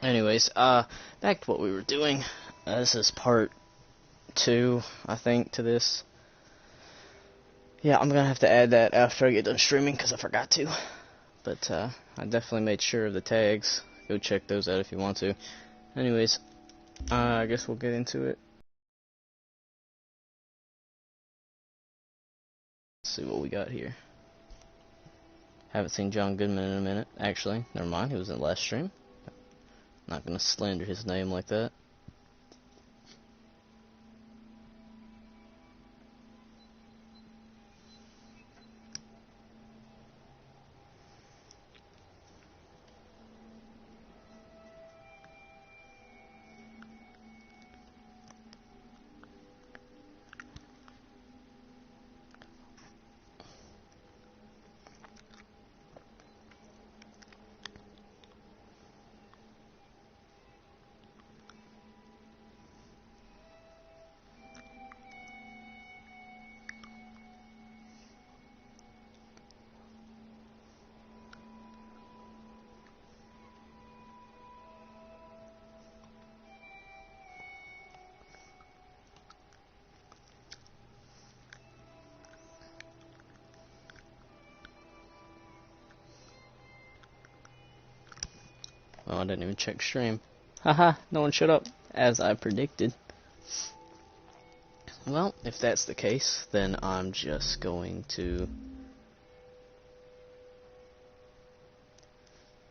Anyways, back to what we were doing. This is part 2, I think, to this. Yeah, I'm gonna have to add that after I get done streaming, because I forgot to. But, I definitely made sure of the tags. Go check those out if you want to. Anyways, I guess we'll get into it. Let's see what we got here. Haven't seen John Goodman in a minute. Actually, never mind, he was in the last stream. Not gonna slander his name like that. Oh, I didn't even check stream. Haha, no one shut up, as I predicted. Well, if that's the case, then I'm just going to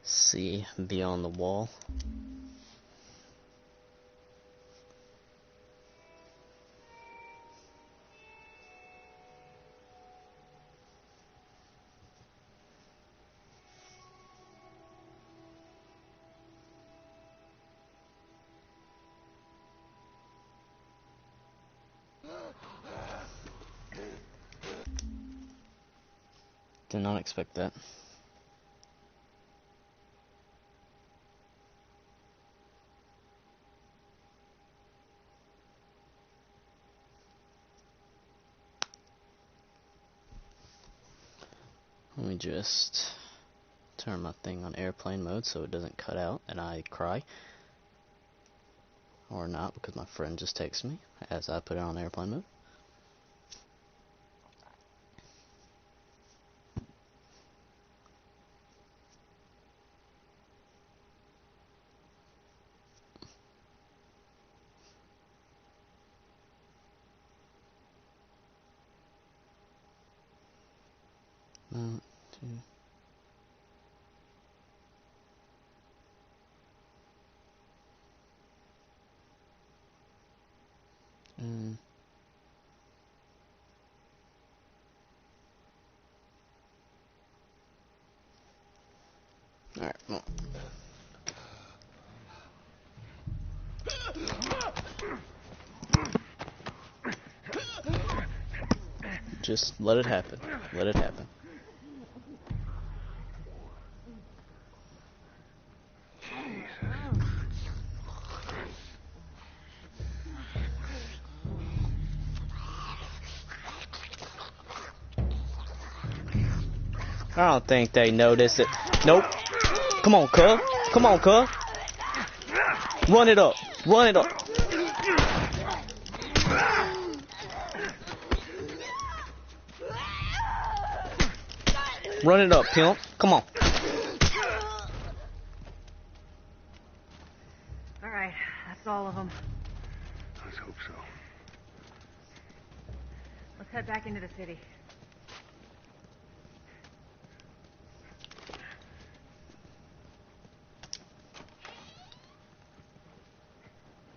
see beyond the wall. Did not expect that. Let me just turn my thing on airplane mode so it doesn't cut out and I cry. Or not, because my friend just texted me as I put it on airplane mode. One, two. Alright, well. Just let it happen. Let it happen. I don't think they noticed it. Nope. Come on, cuz. Come on, cuz. Run it up. Run it up. Run it up, pimp. Come on. Alright, that's all of them. Let's hope so. Let's head back into the city.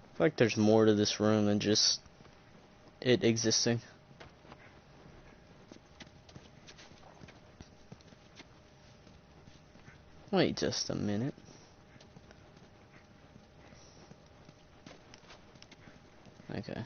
I feel like there's more to this room than just it existing. Wait just a minute. Okay.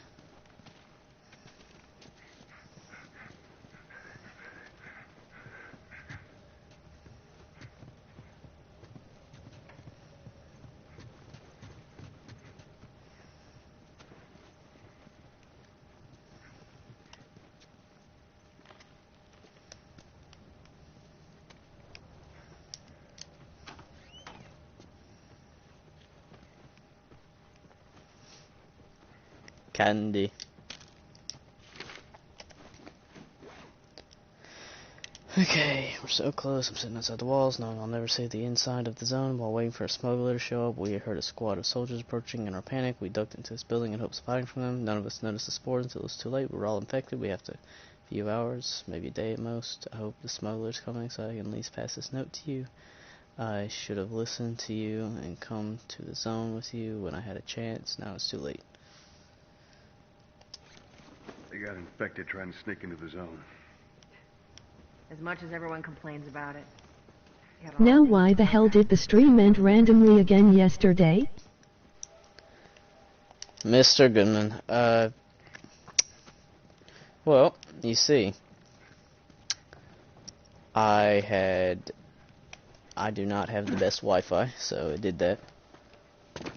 Candy. Okay, we're so close. I'm sitting outside the walls, knowing I'll never see the inside of the zone. While waiting for a smuggler to show up, we heard a squad of soldiers approaching. In our panic, we ducked into this building in hopes of hiding from them. None of us noticed the spores until it was too late. We were all infected. We have to few hours, maybe a day at most. I hope the smuggler's coming so I can at least pass this note to you. I should have listened to you and come to the zone with you when I had a chance. Now it's too late. They got infected trying to sneak into the zone. As much as everyone complains about it. Now why the hell did the stream end randomly again yesterday? Mr. Goodman, well, you see, I do not have the best Wi-Fi, so it did that. Some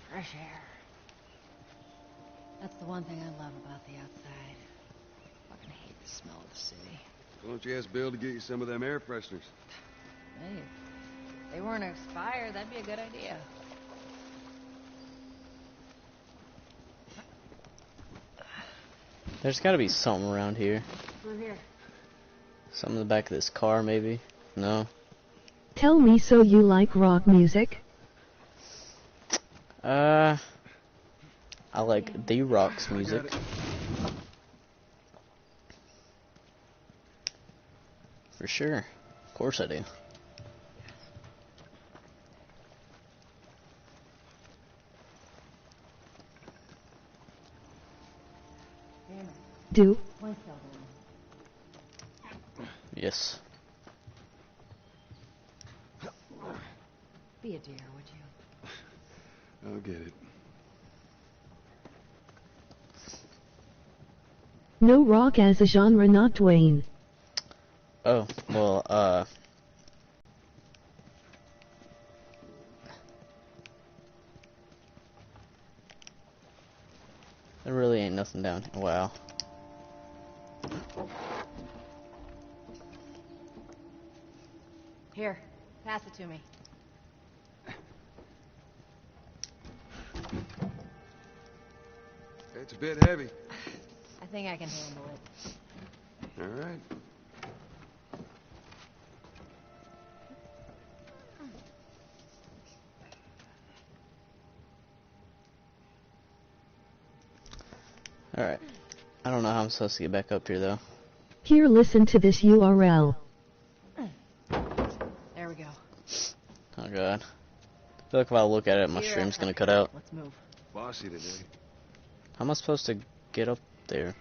fresh air. That's the one thing I love about the outside. Fucking hate the smell of the city. Why don't you ask Bill to get you some of them air fresheners? Hey, if they weren't expired, that'd be a good idea. There's gotta be something around here. Through here. Something in the back of this car, maybe? No? Tell me, so you like rock music? I like the Rock's music. For sure. Of course I do. Do. Yes. Be a dear, would you? I'll get it. No rock as a genre, not Dwayne. Oh, well, there really ain't nothing down here. Wow. Here, pass it to me. It's a bit heavy. I think I can handle it. All right. Alright. I don't know how I'm supposed to get back up here, though. Here, listen to this URL. There we go. Oh, God. I feel like if I look at it, my Here, stream's gonna cut out. Let's move. Bossy today. How am I supposed to get up there?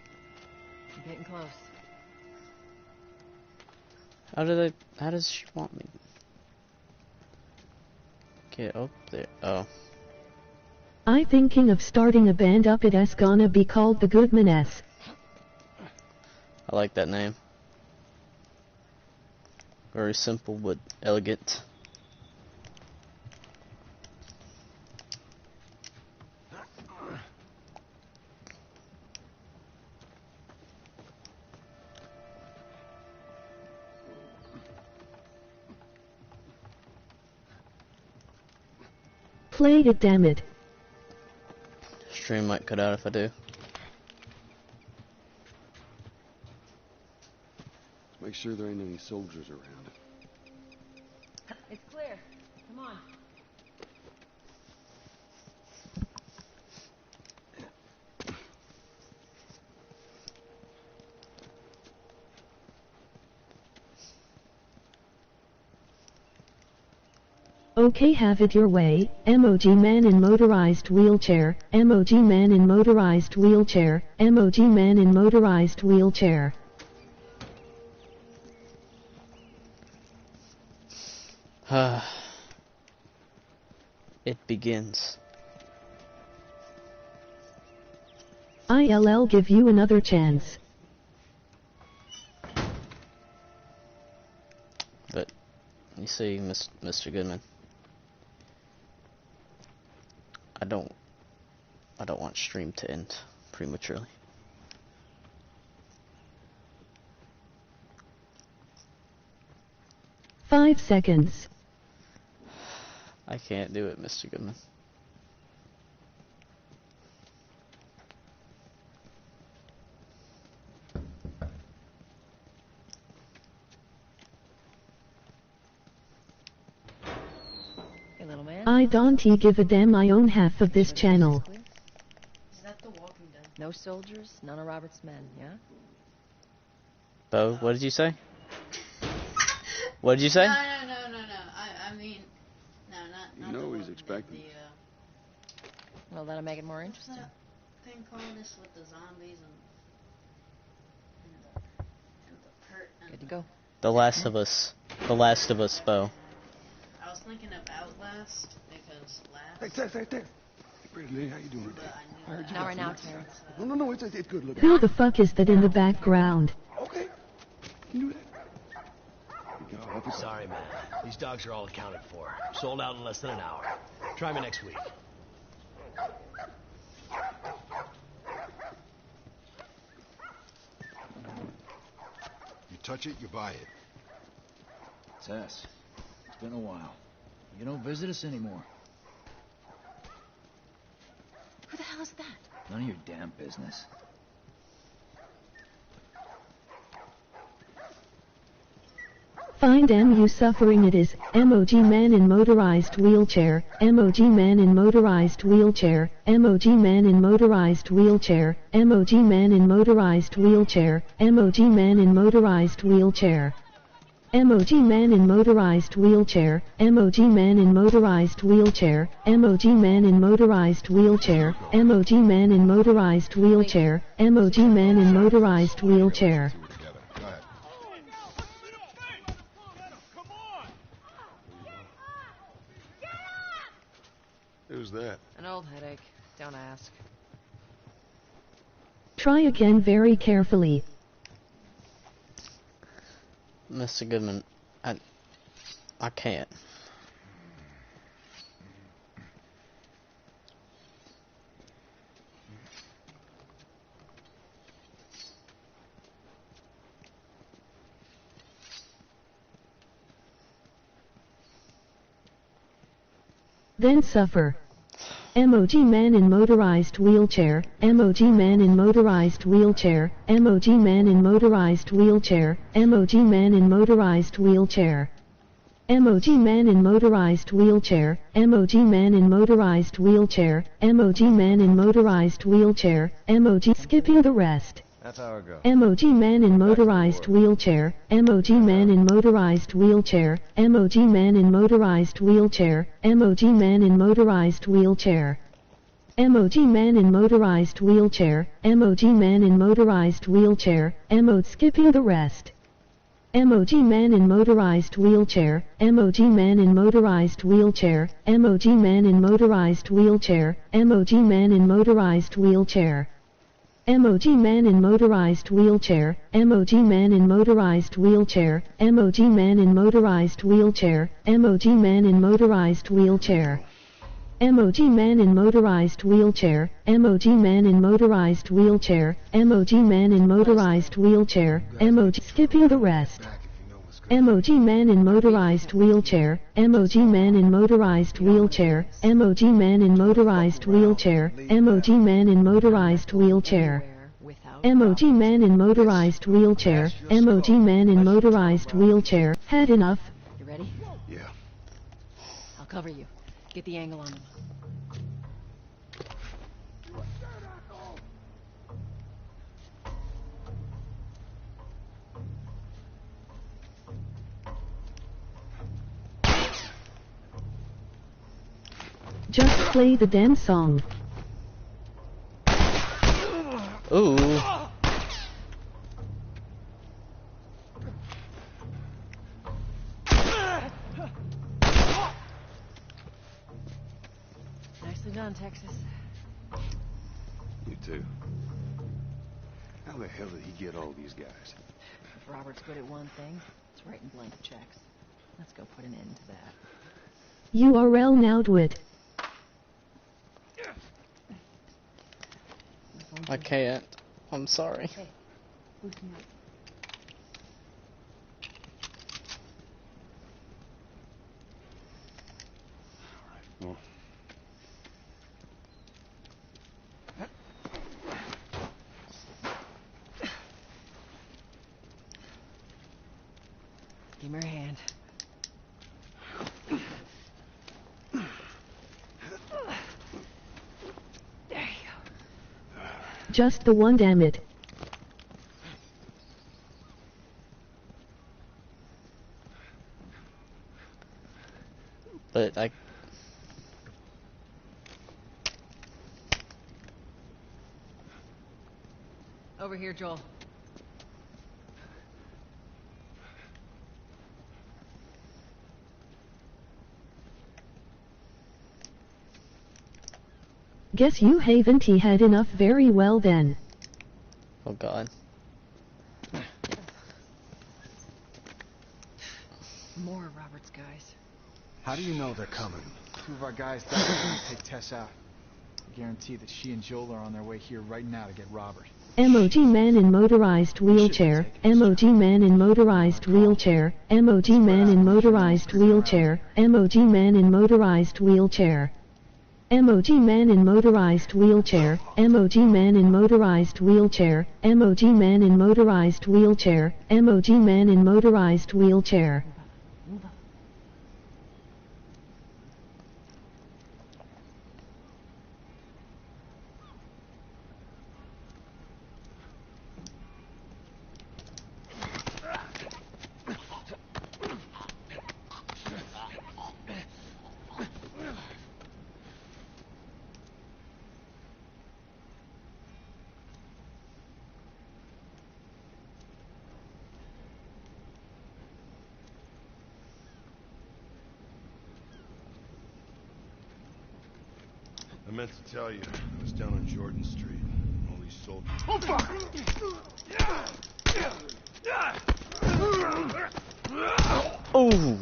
I'm getting close. How does she want me to get up there? Oh. I thinking of starting a band up, it's gonna be called the Goodmanes. I like that name. Very simple but elegant. Play it, damn it. Stream might cut out if I do. Let's make sure there ain't any soldiers around. It's clear. Come on. Okay, have it your way. Emoji man in motorized wheelchair. Emoji man in motorized wheelchair. Emoji man in motorized wheelchair. It begins. I'll give you another chance. But, you see, Mr. Goodman, I don't want stream to end prematurely. "5 seconds. I can't do it, Mr. Goodman. Hey, little man. I don't give a damn. I own half of this channel. Is that the Walking Dead? No soldiers, none of Robert's men, yeah? Bo, what did you say? What did you say? No. I mean, no, not You the know he's Walking expecting. Dead, Well, that'll make it more what's interesting. that thing called this with the zombies and the pert and Good to go. The Last of Us. The Last of Us, Bo. I was thinking of Outlast because Hey, last, there. Hey, pretty lady, how you doing but today? I knew I heard you Not got right some now, nice Terrence. stuff. No, it's good. Look. Who the fuck is that in the background? Okay. You do that. Hey, God, help us. Sorry, man. These dogs are all accounted for. Sold out in less than an hour. Try me next week. You touch it, you buy it. Tess, it's been a while. You don't visit us anymore. Who the hell is that? None of your damn business. Find MU suffering. It is MOG man in motorized wheelchair, MOG man in motorized wheelchair, MOG man in motorized wheelchair, MOG man in motorized wheelchair, MOG man in motorized wheelchair. MOG man in motorized wheelchair, MOG man in motorized wheelchair, MOG man in motorized wheelchair, MOG man in motorized wheelchair, MOG man in motorized wheelchair. Two together. Go ahead. Who's that? An old headache. Don't ask. Try again very carefully. Mr. Goodman, I can't. Then suffer. MOG man in motorized wheelchair, MOG man in motorized wheelchair, MOG man in motorized wheelchair, MOG man in motorized wheelchair. MOG man in motorized wheelchair, MOG man in motorized wheelchair, MOG man in motorized wheelchair, MOG skipping the rest. That's how it goes. MOG man in motorized wheelchair, MOG man in motorized wheelchair, MOG man in motorized wheelchair, MOG man in motorized wheelchair. MOG man in motorized wheelchair, MOG man in motorized wheelchair, MOG skipping the rest. MOG man in motorized wheelchair, MOG man in motorized wheelchair, MOG man in motorized wheelchair, MOG man in motorized wheelchair. MOG man in motorized wheelchair, MOG man in motorized wheelchair, MOG man in motorized wheelchair, MOG man in motorized wheelchair. MOG man in motorized wheelchair, MOG man in motorized wheelchair, MOG man in motorized wheelchair, MOG skipping the rest. Back if you know what's going MOG man in motorized wheelchair, MOG man in motorized wheelchair, MOG man in motorized wheelchair, MOG man in motorized wheelchair. Without MOG man in motorized wheelchair, MOG man in motorized wheelchair. Had enough. You ready? Yeah. I'll cover you. Get the angle on him. Just play the damn song. Ooh. Nicely done, Texas. You too. How the hell did he get all these guys? If Robert's good at one thing, it's writing blank checks. Let's go put an end to that. URL now twit. I can't. I'm sorry. Hey, loosen up. Well, Give me your hand. There you go. Just the one, damn it. But I... Over here, Joel. Guess you haven't had enough very well then. Oh god. More of Robert's guys. How do you know they're coming? Two of our guys died trying to take Tess out. I guarantee that she and Joel are on their way here right now to get Robert. MOG man in motorized wheelchair, MOG man in motorized wheelchair, MOG man in motorized wheelchair, MOG man in motorized wheelchair. MOG man in motorized wheelchair, MOG man in motorized wheelchair, MOG man in motorized wheelchair, MOG man in motorized wheelchair. I meant to tell you, I was down on Jordan Street. All these soldiers. Oh, fuck! Oh!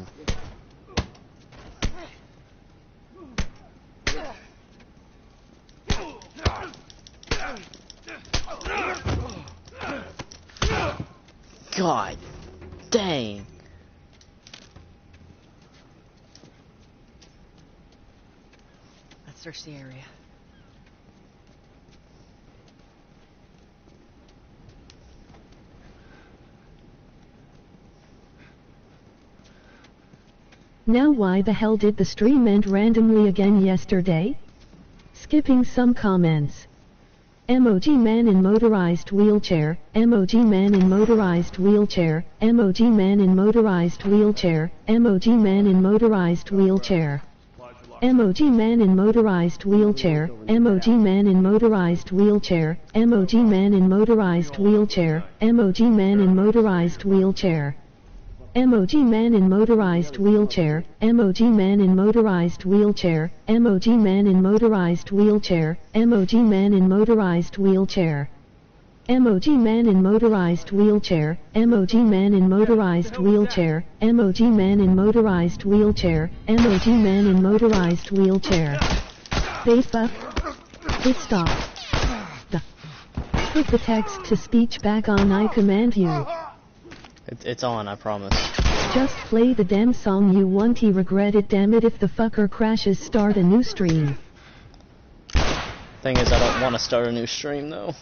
God dang. Let's search the area. Now why the hell did the stream end randomly again yesterday? Skipping some comments. MOG man in motorized wheelchair, MOG man in motorized wheelchair, MOG man in motorized wheelchair, MOG man in motorized wheelchair. MOG man in motorized wheelchair, MOG man in motorized wheelchair, MOG man in motorized wheelchair, MOG man in motorized wheelchair. MOG man in motorized wheelchair, MOG man in motorized wheelchair, MOG man in motorized wheelchair, MOG man in motorized wheelchair. MOG man in motorized wheelchair, MOG man in motorized wheelchair, MOG man in motorized wheelchair, MOG man in motorized wheelchair. Facebook. Hit stop. Put the text to speech back on, I command you. It's on, I promise. Just play the damn song you want, he regret it, damn it, if the fucker crashes start a new stream. Thing is, I don't want to start a new stream though.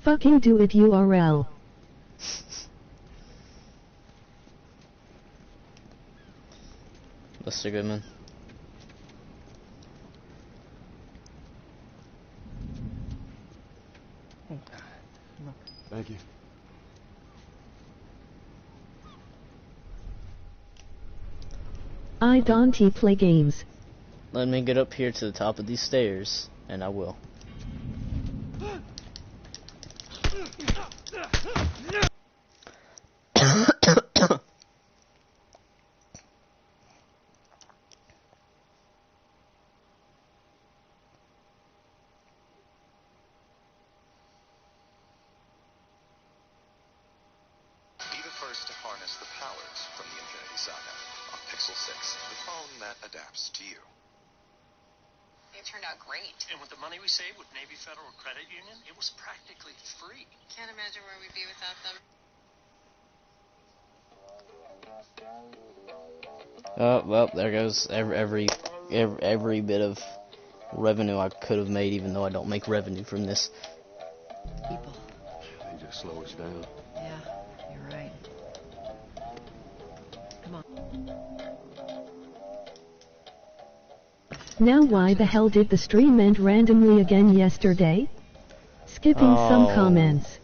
Fucking do it, URL. Mr. Goodman. thank you. I don't play games. Let me get up here to the top of these stairs, and I will. dares to harness the powers from the Infinity Saga on Pixel 6, the phone that adapts to you. It turned out great. And with the money we saved with Navy Federal Credit Union, it was practically free. Can't imagine where we'd be without them. Oh, well, there goes every bit of revenue I could have made, even though I don't make revenue from this. People. They just slow us down. Yeah, you're right. Come on. Now why the hell did the stream end randomly again yesterday? Skipping some comments.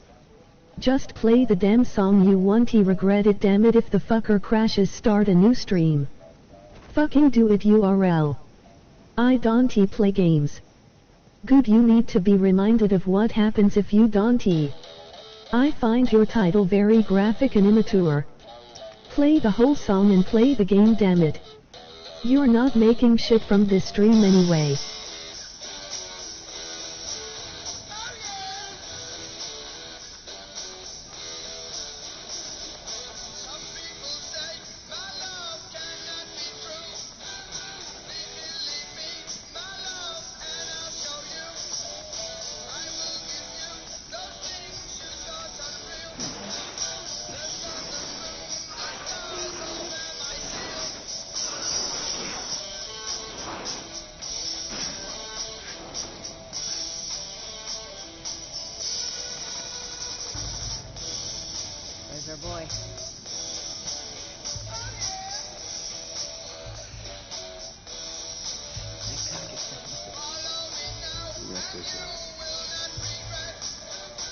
Just play the damn song you want to regret it, damn it, if the fucker crashes start a new stream. Fucking do it URL. I don't play games. Good, you need to be reminded of what happens if you don't. I find your title very graphic and immature. Play the whole song and play the game, damn it. You're not making shit from this stream anyway. There's our boy.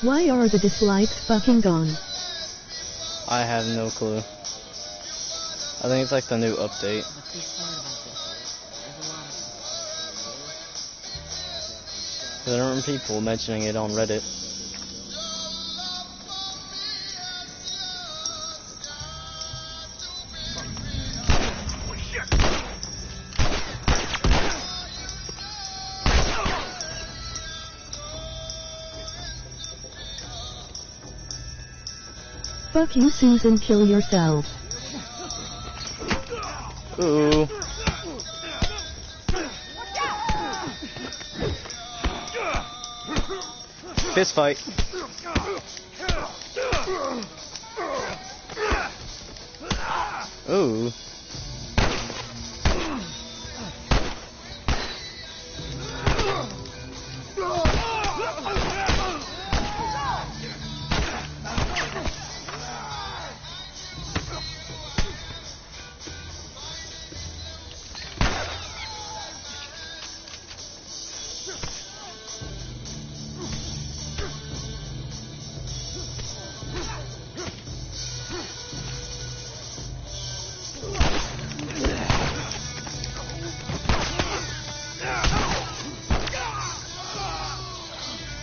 Why are the dislikes fucking gone? I have no clue. I think it's like the new update. Let's be smart about this. There's a lot of them. There aren't people mentioning it on Reddit. Fuck you, Susan, kill yourself. Ooh. Fist fight. Ooh.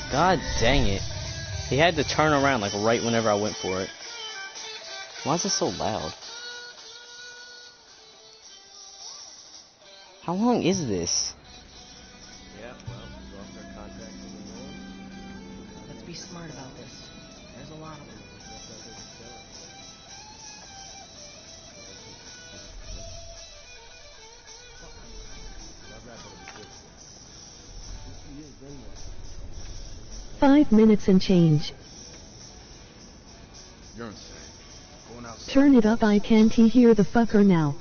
God dang it. He had to turn around like right whenever I went for it. Why is it so loud? How long is this? Yeah, well, we lost our contact with the North. Let's be smart about this. There's a lot of them. He is been there. 5 minutes and change. You're insane. Going outside. Turn it up, I can't hear the fucker now.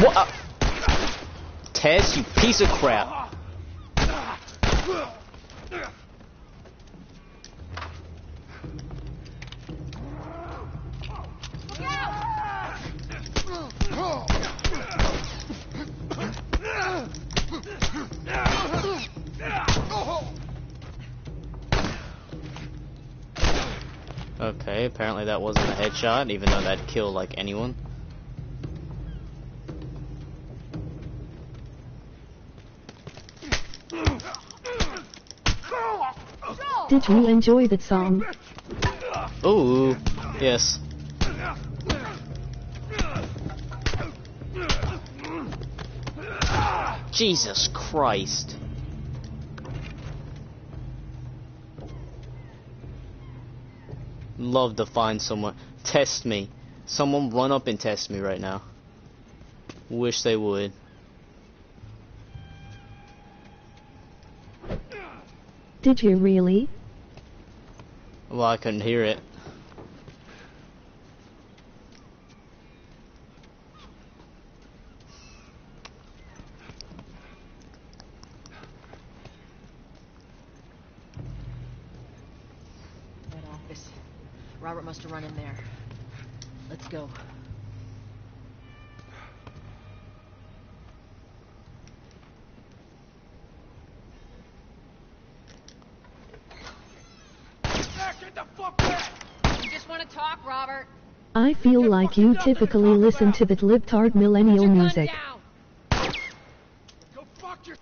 What? Tess, you piece of crap. Okay, apparently that wasn't a headshot, even though that'd kill, like, anyone. Did you enjoy that song? Ooh, yes. Jesus Christ. Love to find someone. Test me. Someone run up and test me right now. Wish they would. Did you really? Well, I couldn't hear it. That office. Robert must have run in there. Let's go. Get the fuck back! You just want to talk, Robert? I feel like you typically listen to that libtard millennial music. Go fuck your...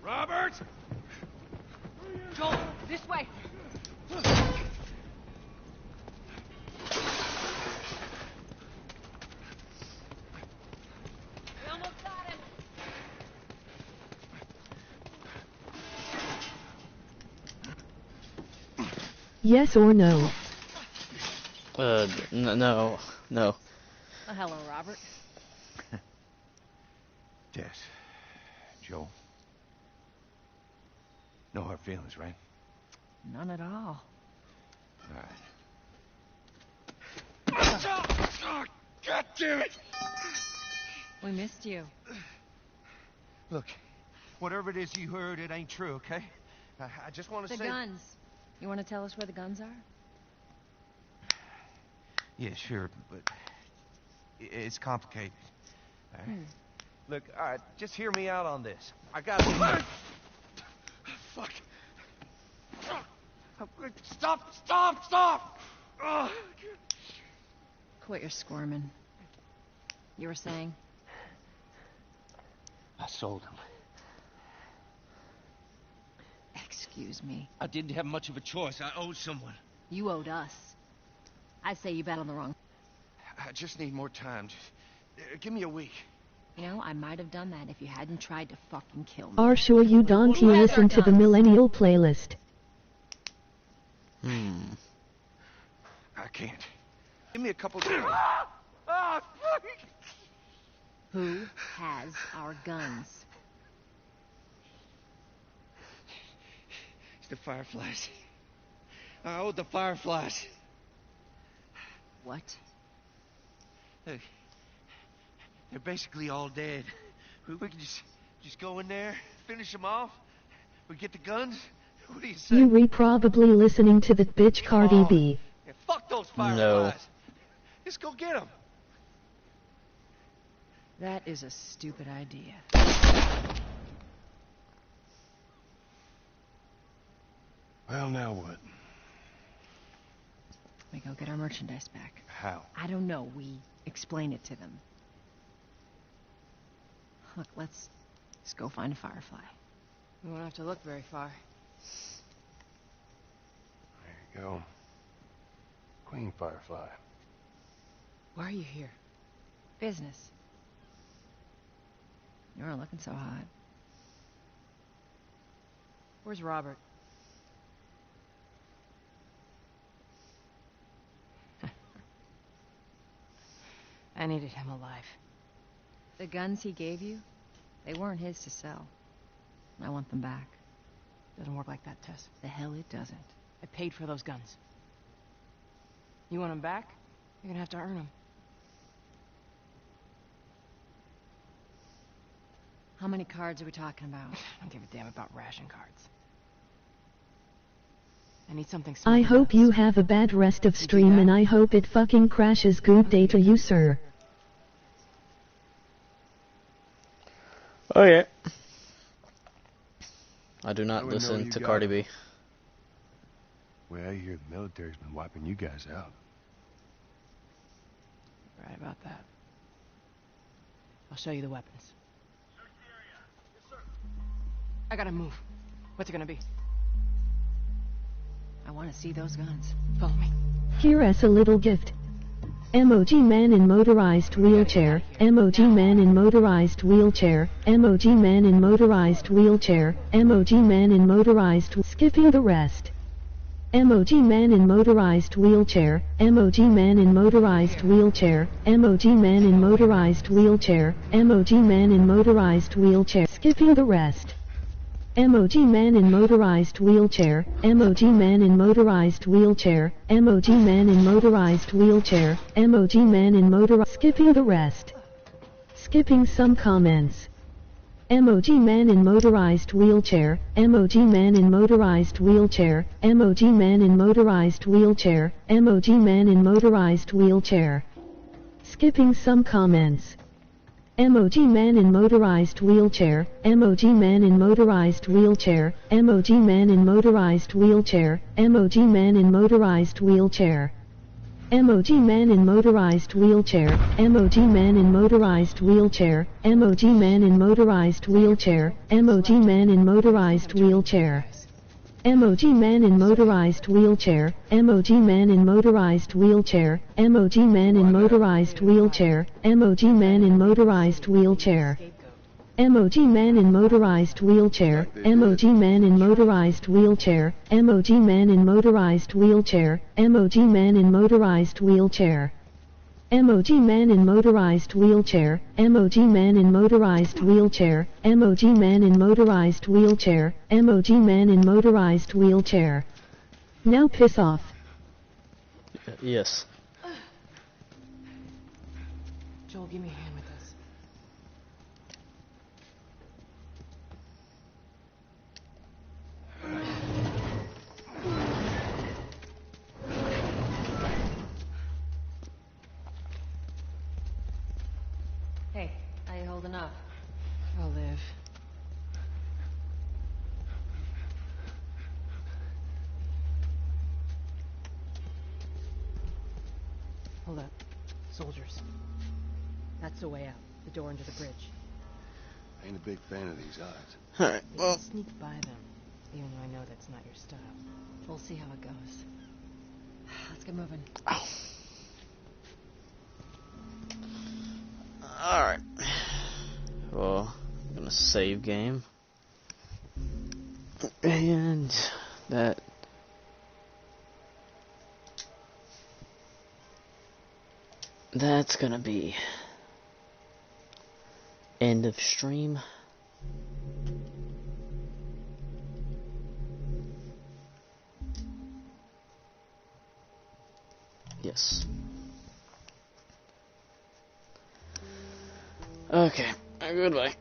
Robert! Joel, this way. We almost got him. Yes or no? No. Oh, hello, Robert. Tess. Joe. No hard feelings, right? None at all. Alright. God damn it! We missed you. Look, whatever it is you heard, it ain't true, okay? I just want to The say... guns. You want to tell us where the guns are? Yeah, sure, but it's complicated. All right. Look, all right, just hear me out on this. I got... Fuck. Stop! Ugh. Quit your squirming. You were saying? I sold him. Excuse me. I didn't have much of a choice. I owed someone. You owed us. I say you bet on the wrong. I just need more time. Just, give me a week. You know, I might have done that if you hadn't tried to fucking kill me. Are sure you don't you listen to the millennial playlist? I can't. Give me a couple days. Who has our guns? It's the Fireflies. I owed the Fireflies. What? Look, they're basically all dead. We can just go in there, finish them off. We get the guns. What do you say? You probably listening to that bitch Cardi B. Yeah, fuck those Fireflies. No. Just go get them. That is a stupid idea. Well, now what? We go get our merchandise back. How? I don't know. We explain it to them. Look, let's go find a Firefly. We won't have to look very far. There you go. Queen Firefly. Why are you here? Business. You aren't looking so hot. Where's Robert? I needed him alive. The guns he gave you, they weren't his to sell. I want them back. Doesn't work like that, Tess. The hell it doesn't. I paid for those guns. You want them back? You're gonna have to earn them. How many cards are we talking about? I don't give a damn about ration cards. I need something small. I hope you have a bad rest of stream and I hope it fucking crashes. Good day to you, sir. Oh yeah. I do not I would know listen you to got Cardi him. B. Well, I hear the military's been wiping you guys out. Right about that. I'll show you the weapons. I gotta move. What's it gonna be? I want to see those guns. Follow me. Here as a little gift. MOG man in motorized wheelchair, MOG man in motorized wheelchair, MOG man in motorized wheelchair, MOG man in motorized skipping the rest. MOG man in motorized wheelchair, MOG man in motorized wheelchair, MOG man in motorized wheelchair, MOG man in motorized wheelchair, skipping the rest. MOG man in motorized wheelchair, MOG man in motorized wheelchair, MOG man in motorized wheelchair, MOG man in motorized skipping the rest. Skipping some comments. MOG man in motorized wheelchair, MOG man in motorized wheelchair, MOG man in motorized wheelchair, MOG man in motorized wheelchair. Skipping some comments. MOG man in motorized wheelchair, MOG man in motorized wheelchair, MOG man in motorized wheelchair, MOG man in motorized wheelchair. MOG man in motorized wheelchair, MOG man in motorized wheelchair, MOG man in motorized wheelchair, MOG man in motorized wheelchair. MOG man in motorized wheelchair, MOG man in motorized wheelchair, MOG man in motorized wheelchair, MOG man in motorized wheelchair. MOG man in motorized wheelchair, MOG man in motorized wheelchair, MOG man in motorized wheelchair, MOG man in motorized wheelchair. MOG man in motorized wheelchair, MOG man in motorized wheelchair, MOG man in motorized wheelchair, MOG man in motorized wheelchair. Now piss off. Yes. Joel, give me a hand with this. Hey, how you holding up? I'll live. Hold up. Soldiers. That's the way out. The door into the bridge. I ain't a big fan of these odds. Alright, well. Sneak by them, even though I know that's not your style. We'll see how it goes. Let's get moving. Ow. Alright. Well, I'm gonna save game. And that's gonna be end of stream. Yes. Okay, goodbye.